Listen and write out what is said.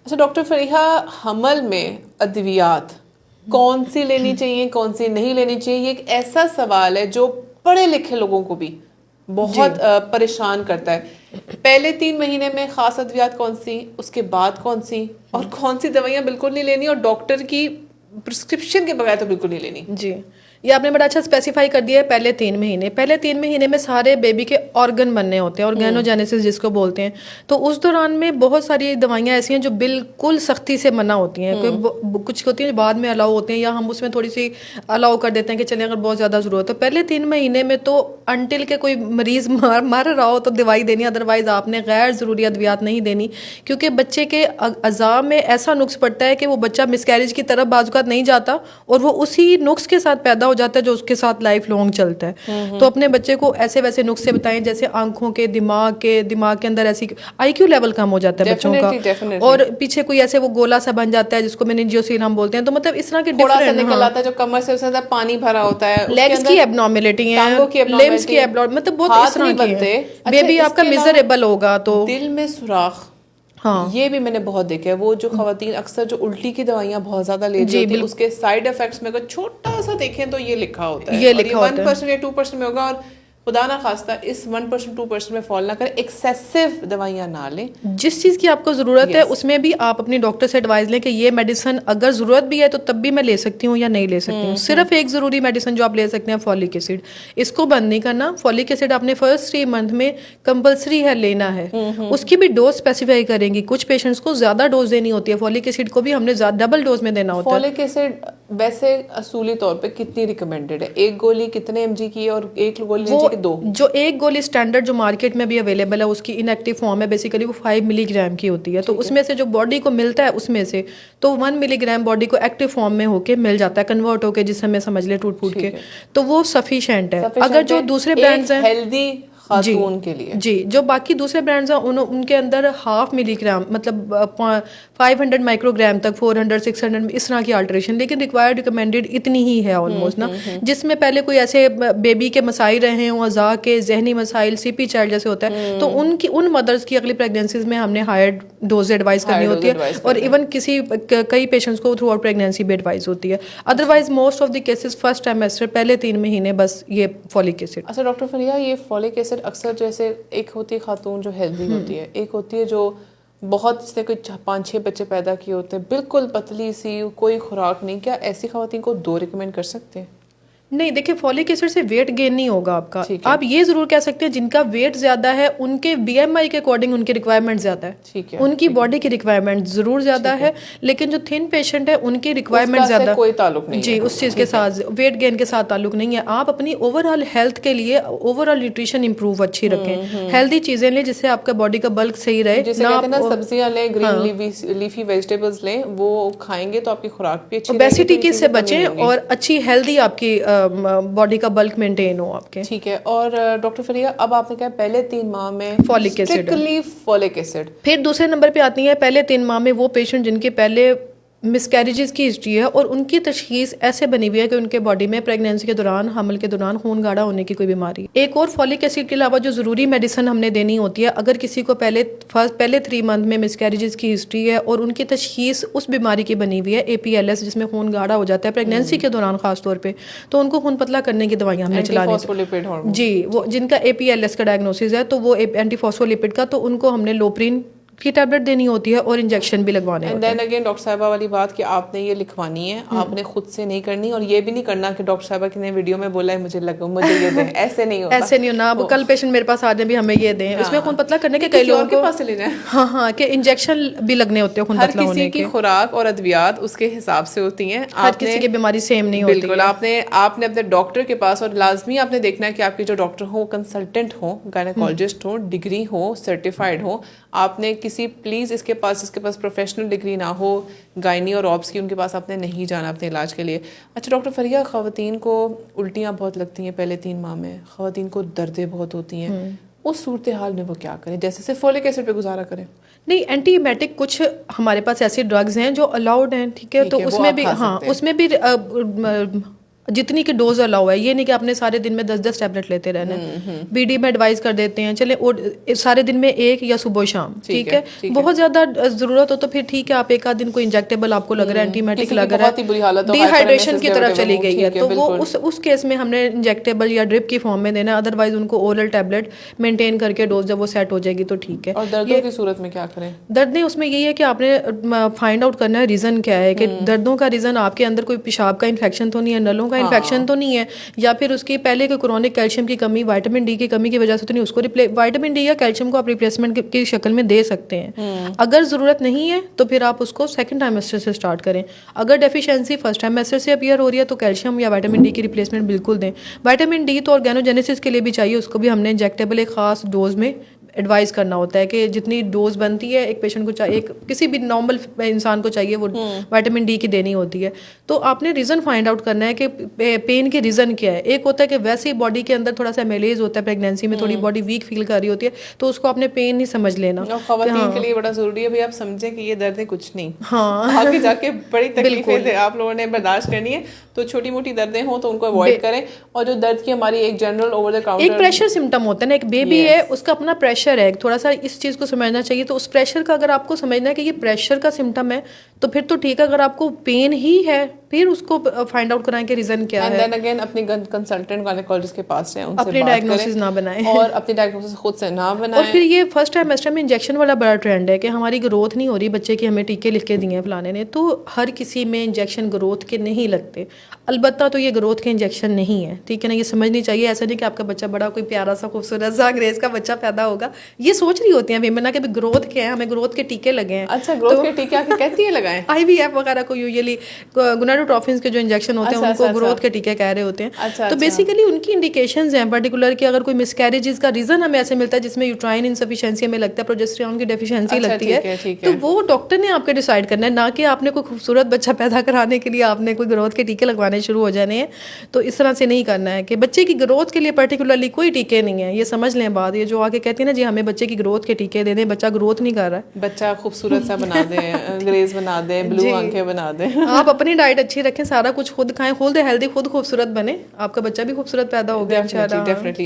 अच्छा डॉक्टर फरीहा, हमल में अद्वियात कौन सी लेनी चाहिए, कौन सी नहीं लेनी चाहिए, ये एक ऐसा सवाल है जो पढ़े लिखे लोगों को भी बहुत परेशान करता है। पहले 3 महीने में खास अद्वियात कौन सी, उसके बाद कौन सी, और कौन सी दवाइयाँ बिल्कुल नहीं लेनी और डॉक्टर की प्रिस्क्रिप्शन के बगैर तो बिल्कुल नहीं लेनी। जी, ये आपने बड़ा अच्छा स्पेसिफाई कर दिया है। पहले 3 महीने में सारे बेबी के ऑर्गन बनने होते हैं, ऑर्गेनोजेनेसिस जिसको बोलते हैं। तो उस दौरान में बहुत सारी दवाइयाँ ऐसी हैं जो बिल्कुल सख्ती से मना होती हैं। कुछ होती हैं जो बाद में अलाउ होते हैं, या हम उसमें थोड़ी सी अलाउ कर देते हैं कि चलिए अगर बहुत ज़्यादा ज़रूरत है। पहले 3 महीने में तो अनटिल के कोई मरीज़ मर रहा हो तो दवाई देनी, अदरवाइज़ आपने गैर ज़रूरी अद्वियात नहीं देनी। क्योंकि बच्चे के अज़ा में ऐसा नुक्स पड़ता है कि वो बच्चा मिसकैरेज की तरफ बाजुकात नहीं जाता, और वो उसी नुक्स के साथ पैदा हो जाता है जो उसके साथ लाइफ लॉन्ग चलता है। तो अपने बच्चे को ऐसे वैसे नुस्खे बताएं, जैसे आंखों के, दिमाग के अंदर ऐसी आईक्यू लेवल कम हो जाता है बच्चों का, definitely. और पीछे कोई ऐसे वो गोला सा बन जाता है जिसको मेनिंजियोसिल हम बोलते हैं। तो मतलब इस तरह के थोड़ा सा डिफरेंट, निकल आता है जो कमर से उसके अंदर पानी भरा होता है, उसके लेग्स की अंदर एबनॉर्मेलिटी है, टांगों की लिम्स की abnormality, मतलब बहुत हाथ इस तरह नहीं की बनते। है। अच्छा, बेबी आपका इसके अलावा मिजरेबल होगा तो दिल में सुराख, हाँ ये भी मैंने बहुत देखा है। वो जो खवातीन अक्सर जो उल्टी की दवाइयाँ बहुत ज्यादा ले रही जी होती है, बिल्कुल, उसके साइड इफेक्ट्स में अगर छोटा सा देखें तो ये लिखा होता है, ये और ये लिखा होता है। 1% या 2% में होगा। और खुदा ना खास्ता इस 1% 2% में फॉल ना करें, एक्सेसिव दवाइयाँ ना लें। जिस चीज़ की आपको ज़रूरत है यस, उसमें भी आप अपनी डॉक्टर से एडवाइस लें कि ये मेडिसिन अगर ज़रूरत भी है तो तब भी मैं ले सकती हूँ या नहीं ले सकती हूँ। सिर्फ एक ज़रूरी मेडिसिन जो आप ले सकते हैं फॉलिक एसिड, इसको बंद नहीं करना। फॉलिक एसिड आपने फर्स्ट 3 मंथ में कंपलसरी है लेना है। उसकी भी डोज स्पेसिफाई करेंगी। कुछ पेशेंट्स को ज़्यादा डोज देनी होती है, फॉलिक एसिड को भी हमने डबल डोज में देना होता है। फॉलिक एसिड वैसे असूली तौर पे कितनी रिकमेंडेड है? एक गोली कितने एमजी की है, और एक गोली लेनी चाहिए कि 2? जो एक गोली स्टैंडर्ड जो मार्केट में भी अवेलेबल है, उसकी इनएक्टिव फॉर्म है, बेसिकली वो 5 मिलीग्राम की होती है। तो उसमें से जो बॉडी को मिलता है उसमें से तो 1 मिलीग्राम बॉडी को एक्टिव फॉर्म में होके मिल जाता है, कन्वर्ट होके, जिस समय समझ ले टूट फूट के, तो वो सफिशिएंट है। अगर जो दूसरे ब्रांड्स हैं हेल्दी खातून के लिए, जी, जो बाकी दूसरे ब्रांड्स हैं उनके अंदर 1/2 मिलीग्राम मतलब 500 माइक्रोग्राम तक, 400 600 इस तरह की अल्ट्रेशन, लेकिन रिक्वायर्ड रिकमेंडेड इतनी ही है ऑलमोस्ट ना। जिसमें पहले कोई ऐसे बेबी के मसाइल रहे हों, अज़ा के, जहनी मसाइल, सीपी चाइल्ड जैसे होता है, तो उन मदर्स की अगली प्रेगनेंसीज में हमने हायर डोज एडवाइस करनी होती है, और इवन कई पेशेंट्स को थ्रू आउट प्रेगनेंसी भी एडवाइस होती है। Otherwise most of the cases first trimester, पहले 3 महीने बस ये फॉलिक एसिड। अच्छा डॉक्टर फरिया, ये फॉलिक एसिड अक्सर जैसे एक होती है खातून जो हेल्दी होती है, एक होती है जो बहुत, जिसने कोई 5-6 बच्चे पैदा किए होते हैं, बिल्कुल पतली सी, कोई खुराक नहीं, क्या ऐसी खवातीन को 2 रिकमेंड कर सकते हैं? नहीं, देखिए फॉलिक एसिड से वेट गेन नहीं होगा आपका। ठीक है, आप ये जरूर कह सकते हैं जिनका वेट ज्यादा है उनके बीएमआई के अकॉर्डिंग उनकी रिक्वायरमेंट ज्यादा है, ठीक है, उनकी बॉडी की रिक्वायरमेंट जरूर ज्यादा है। लेकिन जो थिन पेशेंट है उनकी रिक्वायरमेंट ज्यादा, कोई ताल्लुक नहीं जी है उस चीज के साथ, वेट गेन के साथ ताल्लुक नहीं है। आप अपनी ओवरऑल हेल्थ के लिए ओवरऑल न्यूट्रिशन इंप्रूव अच्छी रखें, हेल्दी चीजें लें जिससे आपका बॉडी का बल्क सही रहे। जैसे कहते हैं ना, सब्जियां लें, ग्रीन लीफी वेजिटेबल्स लें, वो खाएंगे तो आपकी खुराक भी अच्छी रहेगी, ओबेसिटी की से बचें और अच्छी हेल्दी आपकी बॉडी का बल्क मेंटेन हो आपके। ठीक है। और डॉक्टर फरिया, अब आपने कहा पहले 3 माह में folic acid, strictly folic acid. फिर दूसरे नंबर पे आती है पहले 3 माह में वो पेशेंट जिनके पहले मिसकैरेजेस की हिस्ट्री है और उनकी तशखीस ऐसे बनी हुई है कि उनके बॉडी में प्रेगनेंसी के दौरान, हमल के दौरान खून गाढ़ा होने की कोई बीमारी। एक और फॉलिक एसिड के अलावा जो ज़रूरी मेडिसिन हमने देनी होती है, अगर किसी को पहले 3 मंथ में मिसकैरेजेस की हिस्ट्री है और उनकी तशखीस उस बीमारी की बनी हुई है, APLS, जिसमें खून गाढ़ा हो जाता है प्रेगनेंसी के दौरान खास तौर पे, तो उनको खून पतला करने की दवाइयाँ हमने चलानी जी। वो जिनका APLS का डायग्नोसिस है तो वो एंटीफॉस्फोलिपिड का, तो उनको हमने लोप्रिन की टैबलेट देनी होती है और इंजेक्शन भी लगवाने होते हैं। एंड देन अगेन डॉक्टर साहिबा वाली बात कि आपने ये लिखवानी है, आपने खुद से नहीं करनी, और ये भी नहीं करना कि डॉक्टर साहिबा ने वीडियो में बोला है मुझे ये दें, ऐसे नहीं होता। ऐसे नहीं होना। अब कल पेशेंट मेरे पास आ जाए भी हमें ये दें, इसमें खून पतला करने के कई लोगों के पास लेना है। हाँ कि इंजेक्शन भी लगने होते हैं खून पतला होने के। हर किसी की खुराक और अद्वियात उसके हिसाब से होती हैं, हर किसी की बीमारी सेम नहीं होती। बिल्कुल, आपने अपने डॉक्टर के पास, और लाजमी आपने देखना है कि आपके जो डॉक्टर हो कंसल्टेंट हो, गायनेकोलॉजिस्ट हो, डिग्री हो, सर्टिफाइड हो। आपने किसी प्लीज इसके पास प्रोफेशनल डिग्री ना हो गायनी और ऑब्स की, उनके पास आपने नहीं जाना अपने इलाज के लिए। अच्छा डॉक्टर फरिया, खवातीन को उल्टियाँ बहुत लगती हैं पहले 3 माह में, खवातीन को दर्दें बहुत होती हैं, उस सूरत हाल में वो क्या करें? जैसे सिर्फ फॉलिक एसिड पे गुजारा करें? नहीं, एंटीबायोटिक कुछ हमारे पास ऐसे ड्रग्स हैं जो अलाउड हैं, ठीक है, तो उसमें भी, हाँ उसमें भी जितनी की डोज अलाउ है, ये नहीं कि आपने सारे दिन में 10-10 टैबलेट लेते रहना है। बीडी में एडवाइस कर देते हैं चले सारे दिन में एक या सुबह शाम, ठीक है। बहुत ज्यादा जरूरत हो तो फिर ठीक है, आप एक आध दिन कोई इंजेक्टेबल आपको लग रहा है, एंटीबायोटिक लग रहा है, डिहाइड्रेशन की तरफ चली गई है, तो वो उस केस में हमने इंजेक्टेबल या ड्रिप की फॉर्म में देना, अदरवाइज उनको ओरल टैबलेट मेंटेन करके डोज जब वो सेट हो जाएगी तो ठीक है। और दर्दों की सूरत में क्या करें? दर्द उसमें यही है कि आपने फाइंड आउट करना है रीजन क्या है, कि दर्दों का रीजन आपके अंदर कोई पेशाब का इन्फेक्शन तो नहीं है, नलों का इन्फेक्शन तो नहीं है, या फिर उसकी पहले के क्रोनिक कैल्शियम की कमी, विटामिन डी की कमी की वजह से तो नहीं, उसको विटामिन डी या कैल्शियम को आप रिप्लेसमेंट की शक्ल में दे सकते हैं। अगर जरूरत नहीं है तो फिर आप उसको सेकंड ट्राइमेस्टर से स्टार्ट करें। अगर डेफिशिएंसी फर्स्ट ट्राइमेस्टर से अपीयर हो रही है तो कैल्शियम या विटामिन डी की रिप्लेसमेंट बिल्कुल दें। विटामिन डी तो ऑर्गेनोजेनेसिस के लिए भी चाहिए, उसको भी हमने इंजेक्टेबल एक खास डोज में एडवाइस करना होता है कि जितनी डोज बनती है एक पेशेंट को चाहिए, किसी भी नॉर्मल इंसान को चाहिए वो विटामिन डी की देनी होती है। तो आपने रीज़न फाइंड आउट करना है कि पेन के रीज़न क्या है। एक होता है कि वैसे ही बॉडी के अंदर थोड़ा सा मेलेज होता है, प्रेगनेंसी में थोड़ी बॉडी वीक फील कर रही होती है, तो उसको आपने पेन ही समझ लेना। खवातीन के लिए बड़ा जरूरी है भाई, आप समझें कि ये दर्द है कुछ नहीं, हाँ आगे जाके बड़ी तकलीफें आप लोगों ने बर्दाश्त करनी है। तो छोटी मोटी दर्दें हो तो उनको अवॉइड करें। और जो दर्द की हमारी एक जनरल ओवर द काउंटर एक प्रेशर सिम्टम होता है ना, एक बेबी है उसका अपना प्रेशर है, थोड़ा सा इस चीज़ को समझना चाहिए। तो उस प्रेशर का अगर आपको समझना है कि ये प्रेशर का सिम्टम है तो फिर तो ठीक है। अगर आपको पेन ही है फिर उसको फाइंड आउट कराएं कि रीजन क्या है। एंड देन अगेन अपने कंसल्टेंट गायनेकोलॉजिस्ट के पास जाएं, उनसे अपनी डायग्नोसिस ना बनाएं और अपनी डायग्नोसिस खुद से ना बनाएं। और फिर ये फर्स्ट ट्राइमेस्टर में इंजेक्शन वाला बड़ा ट्रेंड है कि हमारी ग्रोथ नहीं हो रही, बच्चे की हमें टीके लिख के दिए फलाने ने, तो हर किसी में इंजेक्शन ग्रोथ के नहीं लगते। अलबत्ता तो ये ग्रोथ के इंजेक्शन नहीं है, ठीक है ना, ये समझनी चाहिए। ऐसा नहीं कि आपका बच्चा बड़ा कोई प्यारा सा खूबसूरत सा अंग्रेज का बच्चा पैदा होगा, ये सोच रही होती हैं वीमेन कि ग्रोथ क्या है, हमें ग्रोथ के टीके लगे हैं। अच्छा, ग्रोथ के टीके आके कहती है लगाएं। IVF वगैरह को यूजुअली गोनाडोट्रोफिन के जो इंजेक्शन होते हैं उनको ग्रोथ के टीके कह रहे होते हैं। तो बेसिकली उनकी इंडिकेशंस हैं पर्टिकुलर कि अगर कोई मिसकैरेजेस का रीजन हमें ऐसे मिलता है जिसमें यूट्राइन इनसफिशिएंसी हमें लगता है, प्रोजेस्टेरोन की डेफिशिएंसी लगती है, तो वो डॉक्टर ने आपके डिसाइड करना है, ना कि आपने कोई खूबसूरत बच्चा पैदा कराने के लिए आपने कोई ग्रोथ के टीके लगवाने शुरू हो जाने हैं। तो इस तरह से नहीं करना है कि बच्चे की ग्रोथ के लिए पर्टिकुलरली कोई टीके नहीं है, ये समझ लें बात। ये जो आके कहते हैं ना जी हमें बच्चे की ग्रोथ के टीके दे दें, बच्चा ग्रोथ नहीं कर रहा है, बच्चा खूबसूरत सा बना दें, अंग्रेज बना दें, ब्लू आंखें बना दें। आप अपनी डाइट अच्छी रखें, सारा कुछ खुद खाएं, खुद हेल्दी, खुद खूबसूरत बने, आपका बच्चा भी खूबसूरत पैदा हो गया इंशाल्लाह। डेफिनेटली।